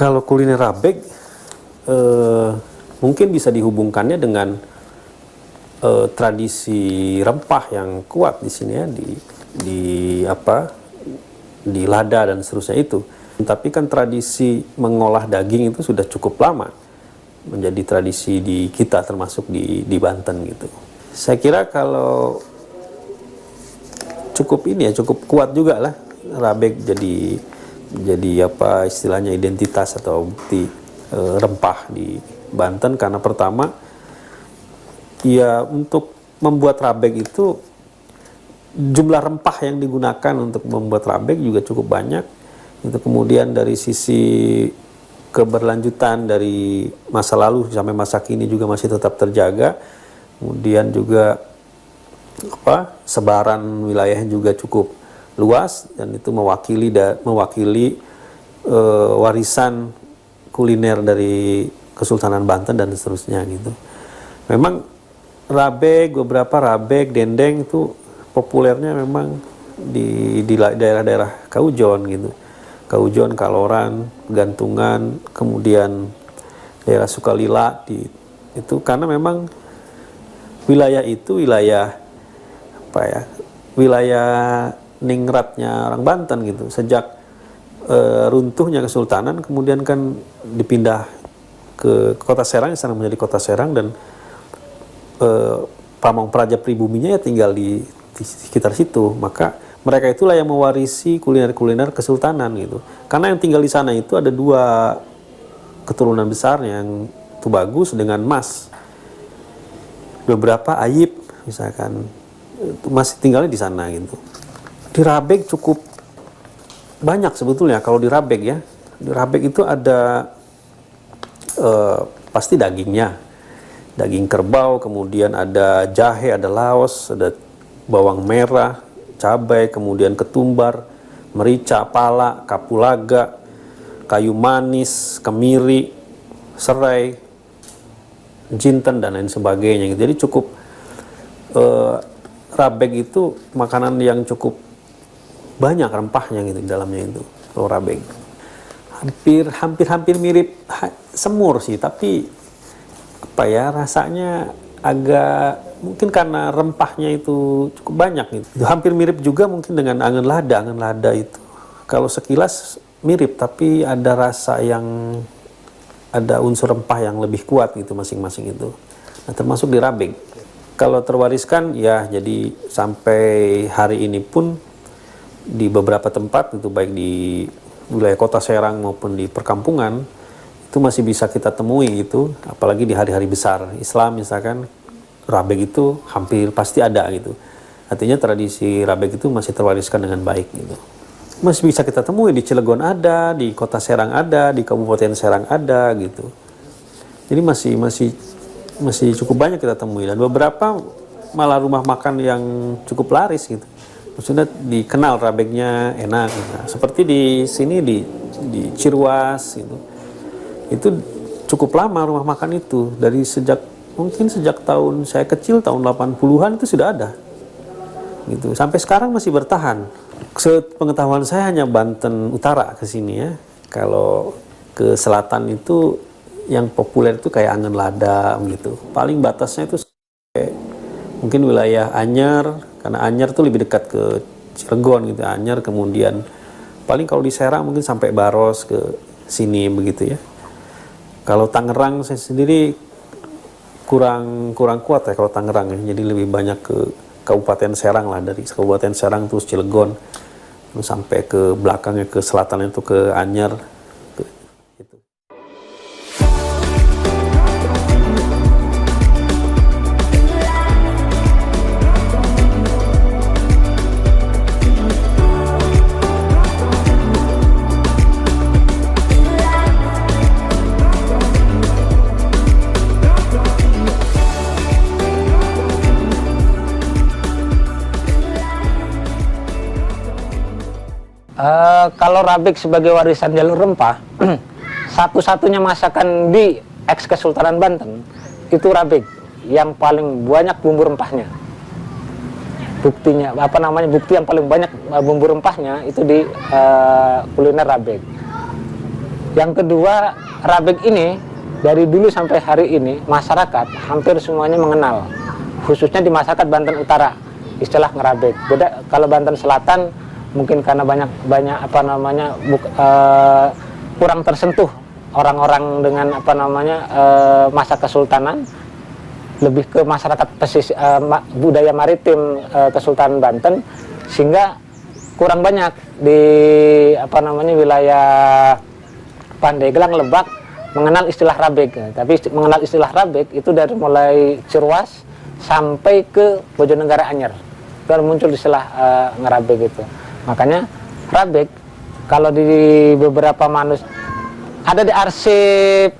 Kalau kuliner Rabeg mungkin bisa dihubungkannya dengan tradisi rempah yang kuat di sini ya, di lada dan seterusnya itu. Tapi kan tradisi mengolah daging itu sudah cukup lama menjadi tradisi di kita, termasuk di Banten gitu. Saya kira kalau cukup kuat juga lah Rabeg jadi apa istilahnya identitas atau bukti rempah di Banten, karena pertama ya untuk membuat Rabeg itu jumlah rempah yang digunakan untuk membuat Rabeg juga cukup banyak. Itu kemudian dari sisi keberlanjutan dari masa lalu sampai masa kini juga masih tetap terjaga. Kemudian juga sebaran wilayahnya juga cukup luas, dan itu mewakili warisan kuliner dari Kesultanan Banten dan seterusnya gitu. Memang beberapa Rabeg, dendeng itu populernya memang di daerah-daerah Kaujon gitu. Kaujon, Kaloran, Gantungan, kemudian daerah Sukalila itu karena memang wilayah itu wilayah ningratnya orang Banten gitu. Sejak runtuhnya Kesultanan, kemudian kan dipindah ke Kota Serang, sekarang menjadi Kota Serang, dan pamong praja pribuminya ya tinggal di sekitar situ. Maka mereka itulah yang mewarisi kuliner-kuliner Kesultanan gitu. Karena yang tinggal di sana itu ada dua keturunan besar, yang Tubagus dengan Mas. Beberapa Ayib misalkan masih tinggalnya di sana gitu. Di Rabeg cukup banyak sebetulnya kalau di Rabeg ya. Di Rabeg itu ada pasti dagingnya, daging kerbau, kemudian ada jahe, ada laos, ada bawang merah, cabai, kemudian ketumbar, merica, pala, kapulaga, kayu manis, kemiri, serai, jinten dan lain sebagainya. Jadi cukup eh, rabeg itu makanan yang cukup banyak rempahnya gitu di dalamnya itu. Kalau rabeg hampir mirip semur sih, tapi apa ya, rasanya agak, mungkin karena rempahnya itu cukup banyak gitu. Itu hampir mirip juga mungkin dengan angan lada. Angan lada itu kalau sekilas mirip, tapi ada rasa yang, ada unsur rempah yang lebih kuat gitu masing-masing itu. Nah, termasuk di rabeg. Kalau terwariskan ya, jadi sampai hari ini pun di beberapa tempat itu, baik di wilayah kota Serang maupun di perkampungan, itu masih bisa kita temui gitu, apalagi di hari-hari besar Islam misalkan, rabeg itu hampir pasti ada gitu. Artinya tradisi rabeg itu masih terwariskan dengan baik gitu. Masih bisa kita temui di Cilegon ada, di kota Serang ada, di Kabupaten Serang ada gitu. Jadi masih cukup banyak kita temui, dan beberapa malah rumah makan yang cukup laris gitu. Maksudnya dikenal rabegnya enak. Nah, seperti di sini di Cirwas gitu. Itu cukup lama rumah makan itu, dari mungkin sejak tahun saya kecil, tahun 80-an itu sudah ada. Gitu. Sampai sekarang masih bertahan. Sepengetahuan saya hanya Banten Utara ke sini ya. Kalau ke selatan itu yang populer itu kayak angan lada gitu. Paling batasnya itu mungkin wilayah Anyer, karena Anyer tuh lebih dekat ke Cilegon gitu. Anyer, kemudian paling kalau di Serang mungkin sampai Baros ke sini begitu ya. Kalau Tangerang saya sendiri kurang kuat ya kalau Tangerang ya. Jadi lebih banyak ke Kabupaten Serang lah, dari Kabupaten Serang terus Cilegon, terus sampai ke belakangnya ke selatan itu ke Anyer. Gitu. Kalau rabeg sebagai warisan jalur rempah, satu-satunya masakan di ex Kesultanan Banten itu rabeg yang paling banyak bumbu rempahnya. Buktinya, bukti yang paling banyak bumbu rempahnya itu di kuliner rabeg. Yang kedua, rabeg ini dari dulu sampai hari ini masyarakat hampir semuanya mengenal, khususnya di masyarakat Banten Utara, istilah ngerabeg. Beda kalau Banten Selatan, mungkin karena banyak kurang tersentuh orang-orang dengan masa kesultanan, lebih ke masyarakat budaya maritim Kesultanan Banten, sehingga kurang banyak di wilayah Pandeglang, Lebak mengenal istilah rabeg. Tapi mengenal istilah rabeg itu dari mulai Cirwas sampai ke Bojonegara Anyer baru muncul istilah ngerabeg itu. Makanya rabeg kalau di beberapa ada di arsip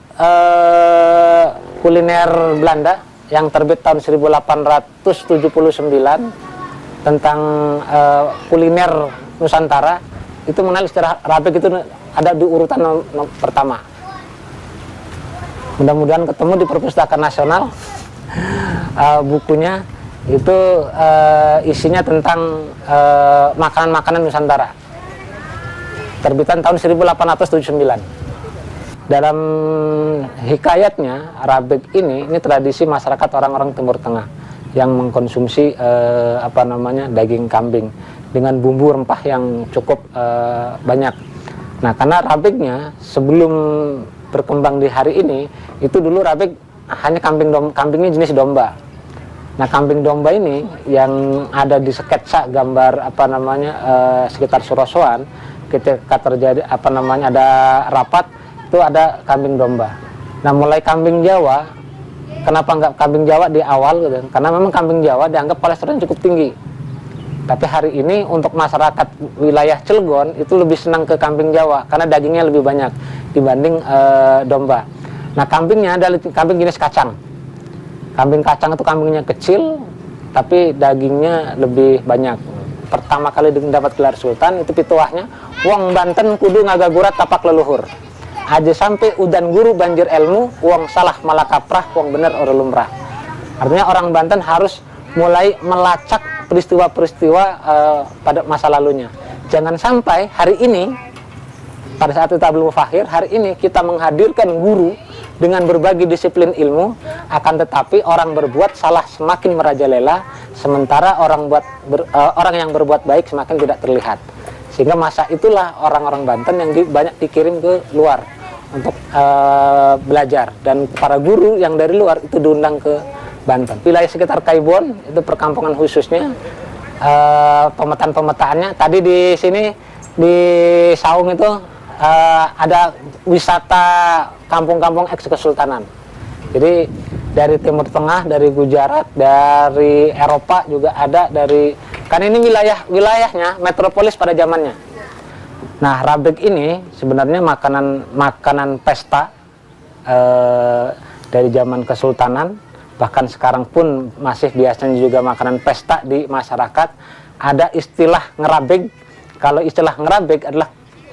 kuliner Belanda yang terbit tahun 1879 tentang kuliner Nusantara, itu mengenal istilah rabeg itu ada di urutan pertama. Mudah-mudahan ketemu di Perpustakaan Nasional bukunya itu isinya tentang makanan-makanan Nusantara, terbitan tahun 1879. Dalam hikayatnya, rabeg ini tradisi masyarakat orang-orang Timur Tengah yang mengkonsumsi daging kambing dengan bumbu rempah yang cukup banyak. Nah, karena rabegnya sebelum berkembang di hari ini, itu dulu rabeg hanya kambingnya jenis domba. Nah, kambing domba ini yang ada di sketsa gambar sekitar Surosoan, ketika terjadi ada rapat, itu ada kambing domba. Nah, mulai kambing Jawa, kenapa nggak kambing Jawa di awal gitu? Karena memang kambing Jawa dianggap kolesterolnya cukup tinggi. Tapi hari ini untuk masyarakat wilayah Cilegon itu lebih senang ke kambing Jawa karena dagingnya lebih banyak dibanding domba. Nah, kambingnya adalah kambing jenis kacang. Kambing kacang itu kambingnya kecil, tapi dagingnya lebih banyak. Pertama kali mendapat gelar Sultan itu pituahnya, wong Banten kudu ngagagurat tapak leluhur. Aja sampai udan guru banjir ilmu, wong salah malah kaprah, wong bener ora lumrah. Artinya orang Banten harus mulai melacak peristiwa-peristiwa pada masa lalunya. Jangan sampai hari ini, pada saat kita belum fakhir, hari ini kita menghadirkan guru dengan berbagi disiplin ilmu, akan tetapi orang berbuat salah semakin merajalela, sementara orang yang berbuat baik semakin tidak terlihat. Sehingga masa itulah orang-orang Banten yang banyak dikirim ke luar untuk belajar, dan para guru yang dari luar itu diundang ke Banten. Wilayah sekitar Kaibon itu perkampungan khususnya, pemetaan-pemetaannya tadi di sini di Saung itu ada wisata kampung-kampung eks Kesultanan. Jadi dari Timur Tengah, dari Gujarat, dari Eropa juga ada, dari kan ini wilayahnya metropolis pada zamannya. Nah, rabeg ini sebenarnya makanan pesta dari zaman Kesultanan, bahkan sekarang pun masih biasanya juga makanan pesta di masyarakat. Ada istilah ngerabeg. Kalau istilah ngerabeg adalah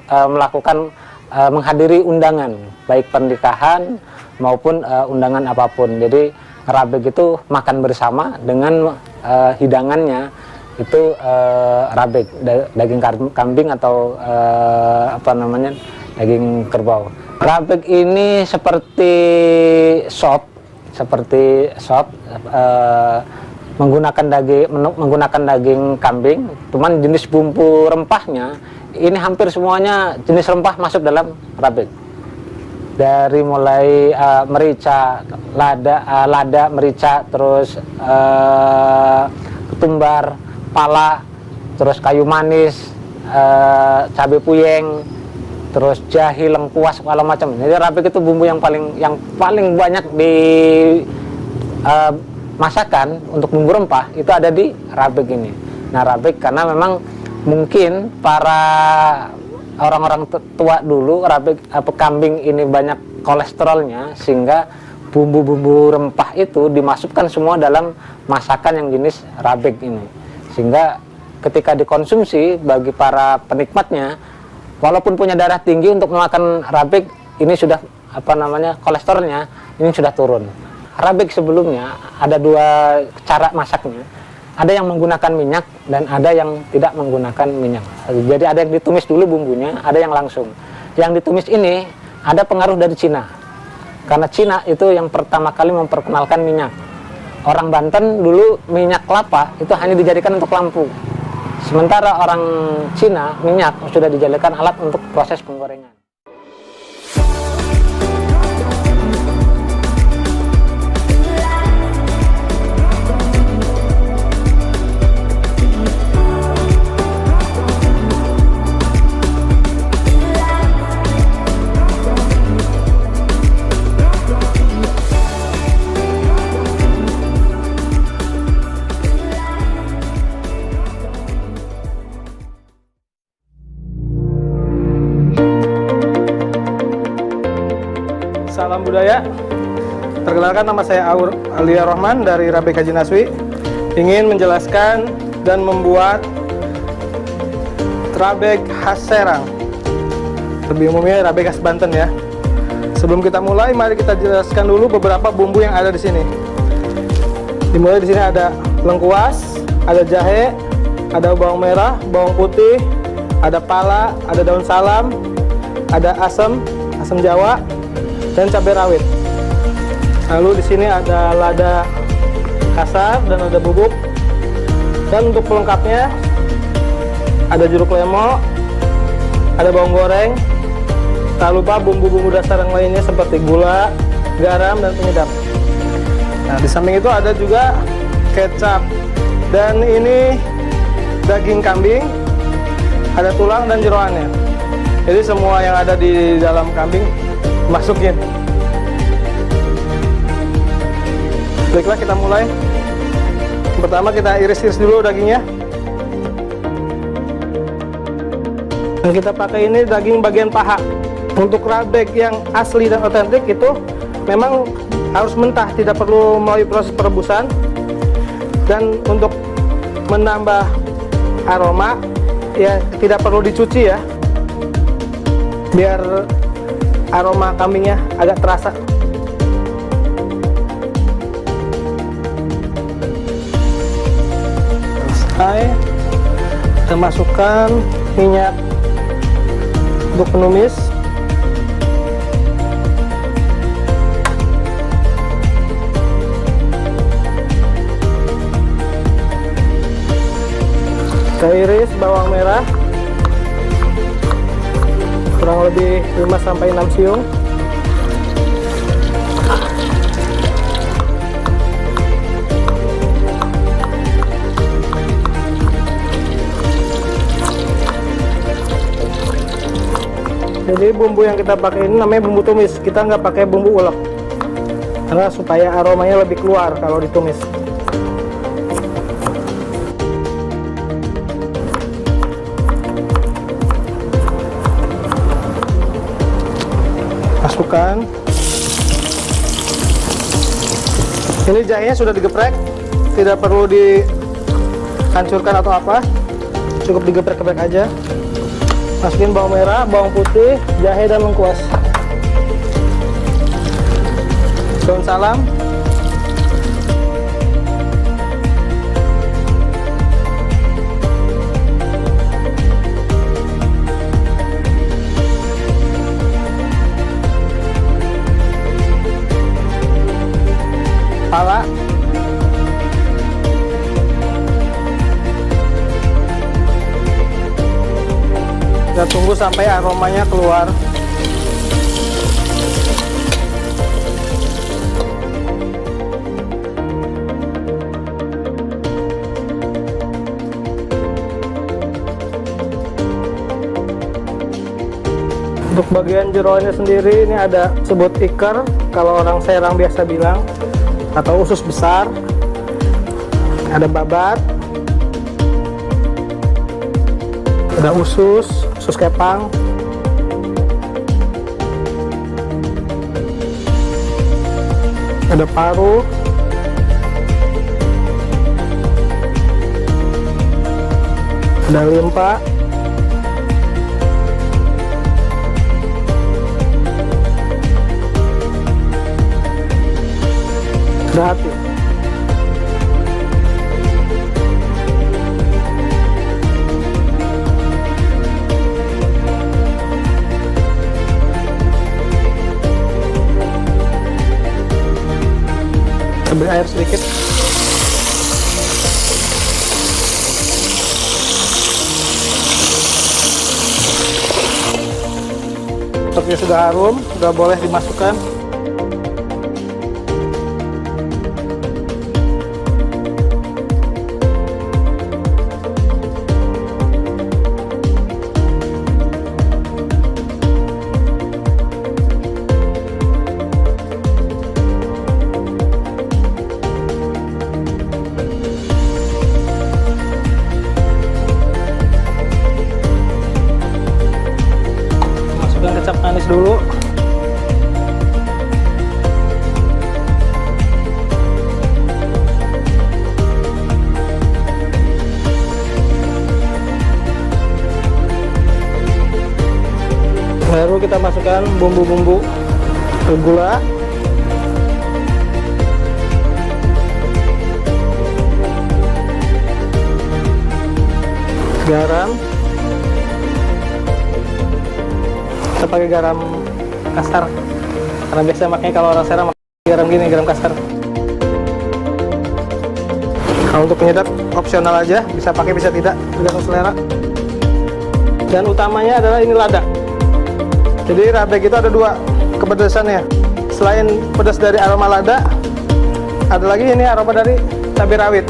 melakukan menghadiri undangan, baik pernikahan maupun undangan apapun. Jadi ngerabeg itu makan bersama dengan hidangannya itu rabeg, daging kambing atau daging kerbau. Rabeg ini seperti sop, menggunakan daging kambing, cuman jenis bumbu rempahnya ini hampir semuanya jenis rempah masuk dalam rabeg. Dari mulai merica, lada, merica, terus ketumbar, pala, terus kayu manis, cabai puyeng, terus jahe, lengkuas, segala macam. Jadi rabeg itu bumbu yang paling banyak di masakan untuk bumbu rempah itu ada di rabeg ini. Nah, rabeg karena memang mungkin para orang-orang tua dulu kambing ini banyak kolesterolnya, sehingga bumbu-bumbu rempah itu dimasukkan semua dalam masakan yang jenis rabeg ini, sehingga ketika dikonsumsi bagi para penikmatnya, walaupun punya darah tinggi, untuk memakan rabeg ini sudah kolesterolnya ini sudah turun. Rabeg sebelumnya ada dua cara masaknya. Ada yang menggunakan minyak dan ada yang tidak menggunakan minyak. Jadi ada yang ditumis dulu bumbunya, ada yang langsung. Yang ditumis ini ada pengaruh dari Cina. Karena Cina itu yang pertama kali memperkenalkan minyak. Orang Banten dulu minyak kelapa itu hanya dijadikan untuk lampu. Sementara orang Cina minyak sudah dijadikan alat untuk proses penggorengan. Salam budaya. Perkenalkan, nama saya Aur Alia Rohman dari Rabeg Haji Naswi. Ingin menjelaskan dan membuat rabeg khas Serang. Lebih umumnya rabeg khas Banten ya. Sebelum kita mulai, mari kita jelaskan dulu beberapa bumbu yang ada di sini. Dimulai di sini ada lengkuas, ada jahe, ada bawang merah, bawang putih, ada pala, ada daun salam, ada asam Jawa, dan cabai rawit. Lalu di sini ada lada kasar dan ada bubuk. Dan untuk pelengkapnya ada jeruk lemon, ada bawang goreng. Tak lupa bumbu-bumbu dasar yang lainnya seperti gula, garam, dan penyedap. Nah, di samping itu ada juga kecap. Dan ini daging kambing, ada tulang dan jeroannya. Jadi semua yang ada di dalam kambing masukin. Baiklah, kita mulai. Pertama kita iris-iris dulu dagingnya. Dan kita pakai ini daging bagian paha. Untuk rabeg yang asli dan otentik itu memang harus mentah, tidak perlu melalui proses perebusan. Dan untuk menambah aroma ya tidak perlu dicuci ya, biar aroma kambingnya agak terasa. selesai, kita masukkan minyak untuk penumis. Kita iris bawang merah kurang lebih 5-6 siung. Jadi bumbu yang kita pakai ini namanya bumbu tumis, kita nggak pakai bumbu ulek karena supaya aromanya lebih keluar kalau ditumis. Masukkan. Ini jahenya sudah digeprek, tidak perlu dihancurkan atau apa, cukup digeprek-geprek aja. Masukin bawang merah, bawang putih, jahe dan lengkuas. Daun salam. Pala. Kita tunggu sampai aromanya keluar. Untuk bagian jeroannya sendiri ini ada sebut iker, kalau orang Serang biasa bilang, atau usus besar. Ada babat, ada usus kepang, ada paru, ada limpa, ada hati. Ambil air sedikit. Sopnya sudah harum, sudah boleh dimasukkan. Kecap manis dulu. Baru kita masukkan bumbu-bumbu, gula, garam. Kita pakai garam kasar karena biasa makanya kalau orang Serang pakai garam gini, garam kasar. Kalau untuk penyedap opsional aja, bisa pakai bisa tidak, tergantung selera. Dan utamanya adalah ini lada. Jadi rabek itu ada dua kepedasannya. Selain pedas dari aroma lada, ada lagi ini aroma dari cabai rawit.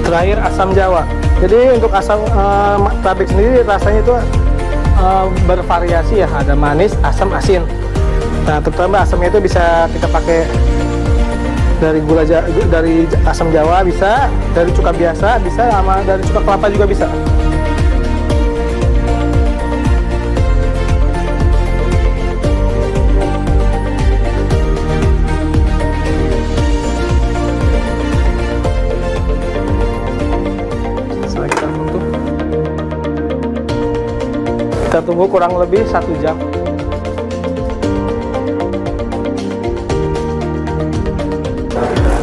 Terakhir asam jawa. Jadi untuk asam rabek sendiri rasanya itu bervariasi ya, ada manis, asam, asin. Nah, terutama asamnya itu bisa kita pakai dari dari asam jawa bisa, dari cuka biasa bisa, sama dari cuka kelapa juga bisa. Kita tunggu kurang lebih 1 jam.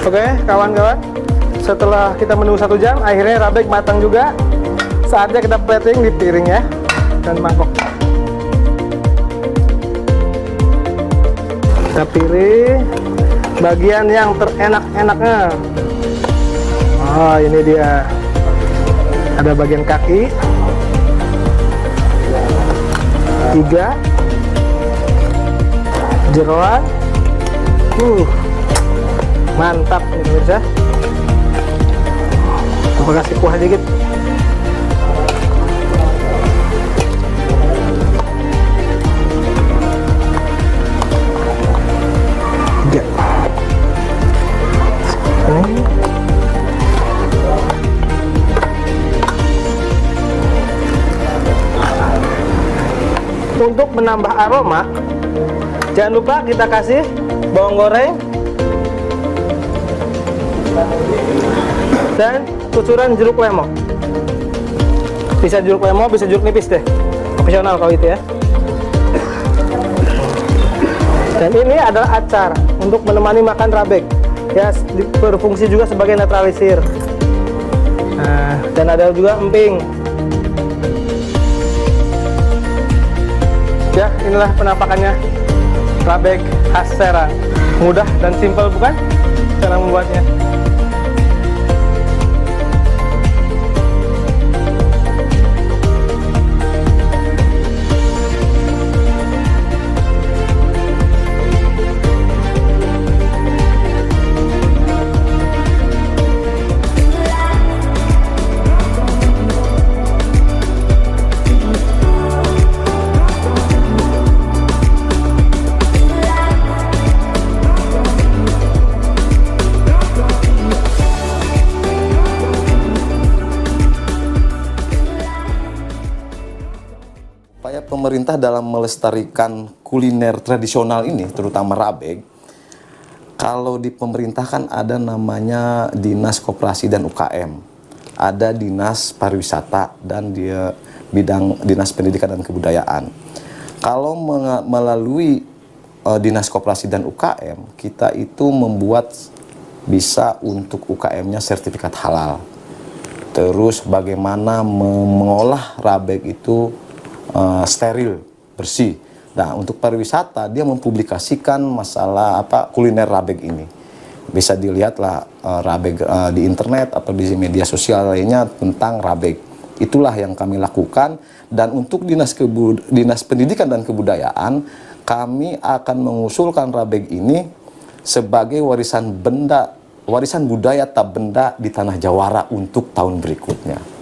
Oke, kawan-kawan, setelah kita menunggu 1 jam, akhirnya rabek matang juga. Saatnya kita plating di piring ya, dan mangkok. Kita pilih bagian yang terenak-enaknya. Oh, ini dia. Ada bagian kaki. 3 jeroan. Mantap nih pemirsa. Aku kasih kuah dikit. Untuk menambah aroma, jangan lupa kita kasih bawang goreng dan kucuran jeruk lemon. Bisa jeruk lemon, bisa jeruk nipis deh, opsional kalau itu ya. Dan ini adalah acar untuk menemani makan rabek ya, berfungsi juga sebagai netralisir. Nah, dan ada juga emping. Ya, inilah penampakannya rabek khas Serang. Mudah dan simpel bukan cara membuatnya? Upaya pemerintah dalam melestarikan kuliner tradisional ini, terutama rabek, kalau di pemerintah kan ada namanya Dinas Koperasi dan UKM, ada Dinas Pariwisata, dan dia bidang Dinas Pendidikan dan Kebudayaan. Kalau melalui Dinas Koperasi dan UKM, kita itu membuat bisa untuk UKM-nya sertifikat halal. Terus bagaimana mengolah rabek itu steril, bersih. Nah, untuk pariwisata dia mempublikasikan masalah kuliner rabek ini. Bisa dilihatlah rabek di internet atau di media sosial lainnya tentang rabek. Itulah yang kami lakukan, dan untuk Dinas Pendidikan dan Kebudayaan kami akan mengusulkan rabek ini sebagai warisan budaya tak benda di tanah Jawara untuk tahun berikutnya.